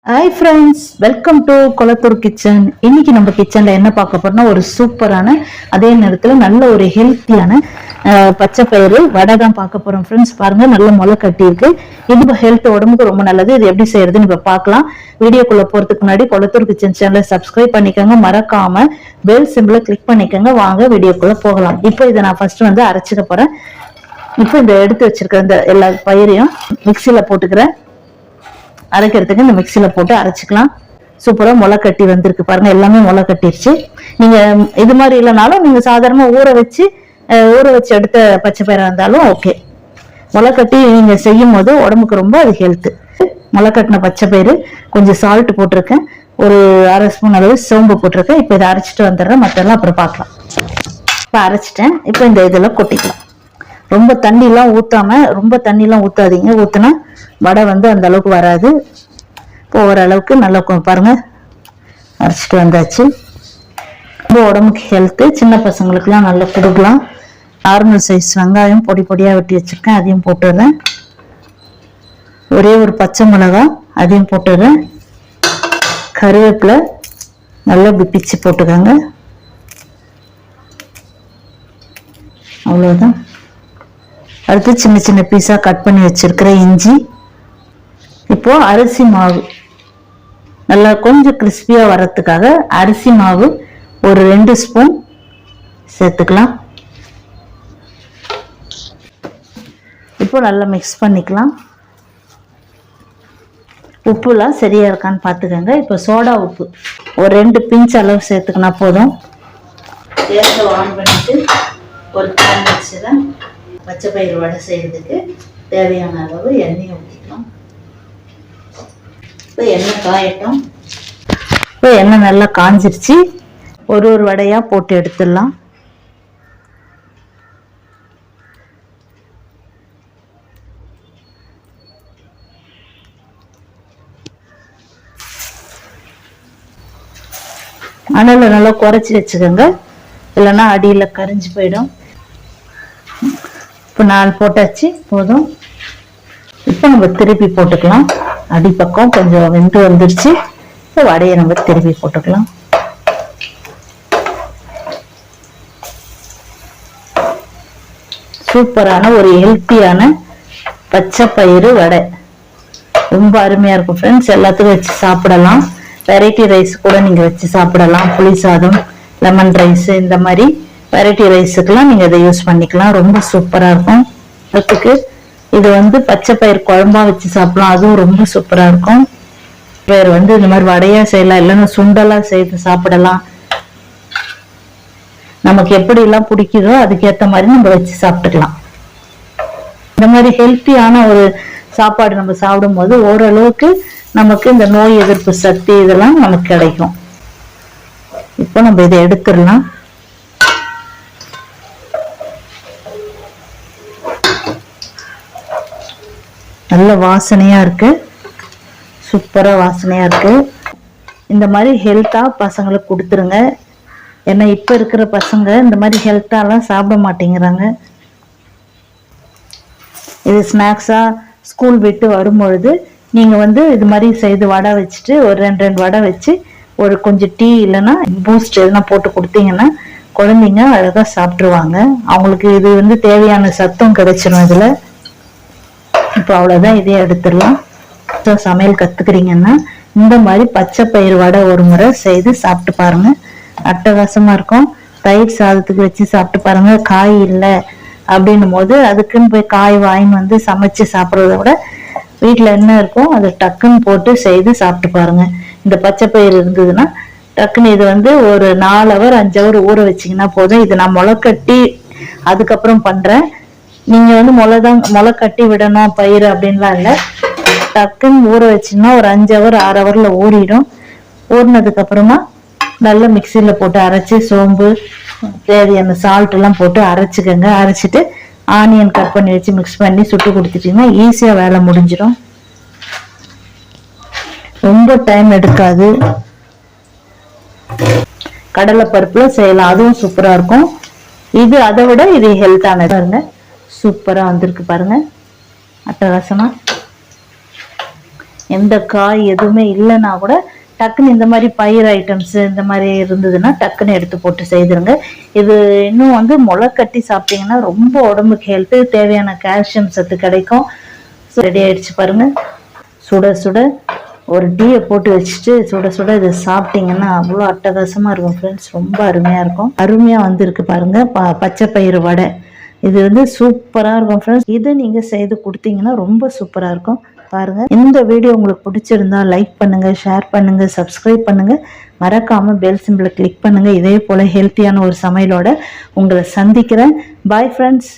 Hi friends, welcome to Kolathur kitchen. இன்னைக்கு நம்ம கிச்சன்ல என்ன பார்க்க போறோம்னா ஒரு சூப்பரான அதே நேரத்துல நல்ல ஒரு ஹெல்த்தியான பச்சை பயிறு வடை தான் பார்க்க போறோம். ஃப்ரெண்ட்ஸ் பாருங்க, நல்ல முளை கட்டி இருக்கு. இது ஹெல்த் உடம்புக்கு ரொம்ப நல்லது. இது எப்படி செய்யறதுன்னு இப்ப பார்க்கலாம். வீடியோக்குள்ள போறதுக்கு முன்னாடி கொளத்தூர் கிச்சன் சேனலை சப்ஸ்கிரைப் பண்ணிக்கோங்க, மறக்காம பெல் சிம்பிளை கிளிக் பண்ணிக்கோங்க. வாங்க வீடியோக்குள்ள போகலாம். இப்போ இதை நான் ஃபர்ஸ்ட் அரைச்சிக்க போறேன். இப்போ இந்த எடுத்து வச்சிருக்க இந்த எல்லா பயிரையும் மிக்சியில போட்டுக்கிறேன். அரைக்கிறதுக்கு இந்த மிக்சியில போட்டு அரைச்சிக்கலாம். சூப்பரா முளை கட்டி வந்திருக்கு பாருங்க, எல்லாமே முளை கட்டிருச்சு. நீங்க இது மாதிரி இல்லைனாலும் நீங்க சாதாரணமா ஊற வச்சு எடுத்த பச்சை பயிரா இருந்தாலும் ஓகே. முளை கட்டி நீங்க செய்யும் போது உடம்புக்கு ரொம்ப அது ஹெல்த். முளை கட்டின பச்சை பயிறு, கொஞ்சம் சால்ட் போட்டிருக்கேன், ஒரு அரை ஸ்பூன் அளவு சோம்பு போட்டிருக்கேன். இப்ப இதை அரைச்சிட்டு வந்துடுறேன், மற்றெல்லாம் அப்புறம் பார்க்கலாம். இப்ப அரைச்சிட்டேன். இப்ப இந்த இதெல்லாம் கொட்டிக்கலாம். ரொம்ப தண்ணிலாம் ஊத்தாம, ரொம்ப தண்ணிலாம் ஊத்தாதீங்க. ஊத்துனா வடை அந்த அளவுக்கு வராது. இப்போ ஓரளவுக்கு நல்லா பாருங்க அரைச்சிட்டு வந்தாச்சு. ரொம்ப உடம்புக்கு ஹெல்த்து. சின்ன பசங்களுக்குலாம் நல்லா கொடுக்கலாம். நார்மல் சைஸ் வெங்காயம் பொடி பொடியாக வெட்டி வச்சிருக்கேன், அதையும் போட்டுடுறேன். ஒரே ஒரு பச்சை மிளகாய், அதையும் போட்டுடுறேன். கருவேப்பிலை நல்லா பிச்சு போட்டுக்கோங்க. அவ்வளோதான். அடுத்து சின்ன சின்ன பீஸா கட் பண்ணி வச்சிருக்கிற இஞ்சி. இப்போ அரிசி மாவு நல்லா கொஞ்சம் கிறிஸ்பியா வர்றதுக்காக அரிசி மாவு ஒரு 2 ஸ்பூன் சேர்த்துக்கலாம். இப்போ நல்லா மிக்ஸ் பண்ணிக்கலாம். உப்புலாம் சரியா இருக்கான்னு பார்த்துக்கோங்க. இப்போ சோடா உப்பு ஒரு 2 பிஞ்ச் அளவு சேர்த்துக்கினா போதும். கேஸை ஆன் பண்ணிட்டு ஒரு பேன் வச்சுதான் பச்சை பயிறு வடை செய்யறதுக்கு தேவையான அளவு எண்ணெய் ஊற்றிக்கலாம். இப்போ எண்ணெய் காயட்டும். இப்போ எண்ணெய் நல்லா காஞ்சிருச்சு. ஒரு வடையா போட்டு எடுத்துடலாம். அனலை நல்லா குறைச்சி வச்சுக்கோங்க, இல்லைன்னா அடியில கரிஞ்சு போயிடும். இப்போ 4 போட்டாச்சு, போதும். இப்போ நம்ம திருப்பி போட்டுக்கலாம். அடிப்பக்கம் கொஞ்சம் வெந்து வந்துருச்சு. இப்போ வடையை நம்ம திருப்பி போட்டுக்கலாம். சூப்பரான ஒரு ஹெல்த்தியான பச்சை பயிறு வடை ரொம்ப அருமையா இருக்கும் ஃப்ரெண்ட்ஸ். எல்லாத்துக்கும் வச்சு சாப்பிடலாம். வெரைட்டி ரைஸ் கூட நீங்க வச்சு சாப்பிடலாம். புளி சாதம், லெமன் ரைஸ், இந்த மாதிரி வெரைட்டி ரைஸுக்கெல்லாம் நீங்க இதை யூஸ் பண்ணிக்கலாம். ரொம்ப சூப்பரா இருக்கும். அதுக்கு இது பச்சை பயிர் குழம்பா வச்சு சாப்பிடலாம், அதுவும் ரொம்ப சூப்பரா இருக்கும். பயிர் இந்த மாதிரி வடையா செய்யலாம், இல்லைன்னா சுண்டலா செய்து சாப்பிடலாம். நமக்கு எப்படி எல்லாம் பிடிக்குதோ அதுக்கேற்ற மாதிரி நம்ம வச்சு சாப்பிட்டுக்கலாம். இந்த மாதிரி ஹெல்த்தியான ஒரு சாப்பாடு நம்ம சாப்பிடும் போது ஓரளவுக்கு நமக்கு இந்த நோய் எதிர்ப்பு சக்தி இதெல்லாம் நமக்கு கிடைக்கும். இப்போ நம்ம இதை எடுத்துடலாம். நல்ல வாசனையா இருக்கு, சூப்பரா வாசனையா இருக்கு. இந்த மாதிரி ஹெல்த்தா பசங்களுக்கு கொடுத்துருங்க. ஏன்னா இப்ப இருக்கிற பசங்க இந்த மாதிரி ஹெல்த்தாலாம் சாப்பிட மாட்டேங்கிறாங்க. இது ஸ்நாக்ஸா ஸ்கூல் விட்டு வரும்பொழுது நீங்க இது மாதிரி செய்து வடை வச்சுட்டு ஒரு 2 வடை வச்சு ஒரு கொஞ்சம் டீ இல்லைன்னா பூஸ்ட் எதுனா போட்டு கொடுத்தீங்கன்னா குழந்தைங்க அழகா சாப்பிட்டுருவாங்க. அவங்களுக்கு இது தேவையான சத்தம் கிடைச்சிடும் இதுல. இப்போ அவ்வளவுதான், இதே எடுத்துடலாம். சமையல் கத்துக்கிறீங்கன்னா இந்த மாதிரி பச்சை பயிறு வடை ஒரு முறை செய்து சாப்பிட்டு பாருங்க, அட்டகாசமா இருக்கும். தயிர் சாதத்துக்கு வச்சு சாப்பிட்டு பாருங்க. காய் இல்லை அப்படின்னும் போது அதுக்குன்னு போய் காய் வாங்கி சமைச்சு சாப்பிட்றத விட வீட்டுல என்ன இருக்கும் அதை டக்குன்னு போட்டு செய்து சாப்பிட்டு பாருங்க. இந்த பச்சை பயிறு இருந்ததுன்னா டக்குன்னு இது ஒரு 4 hour 5 hour ஊற வச்சிங்கன்னா போதும். இது நான் முளை கட்டி அதுக்கப்புறம் பண்றேன். நீங்க முளை கட்டி விடணும் பயிர் அப்படின்லாம் இல்லை. டக்குன்னு ஊற வச்சுன்னா ஒரு 5 hour 6 hourல ஊறிடும். ஊறினதுக்கு அப்புறமா நல்லா மிக்சியில போட்டு அரைச்சி சோம்பு தேவையான சால்ட் எல்லாம் போட்டு அரைச்சிக்கோங்க. அரைச்சிட்டு ஆனியன் கட் பண்ணி வச்சு மிக்ஸ் பண்ணி சுட்டு கொடுத்துட்டீங்கன்னா ஈஸியா வேலை முடிஞ்சிடும். ரொம்ப டைம் எடுக்காது. கடலை பருப்புல செய்யலாம், அதுவும் சூப்பரா இருக்கும். இது அதை விட இது ஹெல்த்தானது. பாருங்க சூப்பரா வந்திருக்கு பாருங்க, அட்டகாசமா. எந்த காய் எதுவுமே இல்லைன்னா கூட டக்குன்னு இந்த மாதிரி பயிர் ஐட்டம்ஸ் இந்த மாதிரி இருந்ததுன்னா டக்குன்னு எடுத்து போட்டு செய்திருங்க. இது இன்னும் வந்து முளை கட்டி சாப்பிட்டீங்கன்னா ரொம்ப உடம்புக்கு ஹெல்த்து, தேவையான கால்சியம் சத்து கிடைக்கும். ரெடி ஆயிடுச்சு பாருங்க. சுட சுட ஒரு டீயை போட்டு வச்சுட்டு சுட சுட இது சாப்பிட்டீங்கன்னா அவ்வளோ அட்டகாசமாக இருக்கும் ஃப்ரெண்ட்ஸ். ரொம்ப அருமையாக இருக்கும். அருமையாக வந்திருக்கு பாருங்க பச்சை பயிறு வடை. இது வந்து சூப்பராக இருக்கும் ஃப்ரெண்ட்ஸ். இதை நீங்கள் செய்து கொடுத்தீங்கன்னா ரொம்ப சூப்பராக இருக்கும் பாருங்க. இந்த வீடியோ உங்களுக்கு பிடிச்சிருந்தா லைக் பண்ணுங்க, ஷேர் பண்ணுங்க, சப்ஸ்கிரைப் பண்ணுங்க, மறக்காம பெல் சிம்பிளை கிளிக் பண்ணுங்க. இதே போல ஹெல்த்தியான ஒரு சமையலோட உங்களை சந்திக்கிறேன். Bye friends.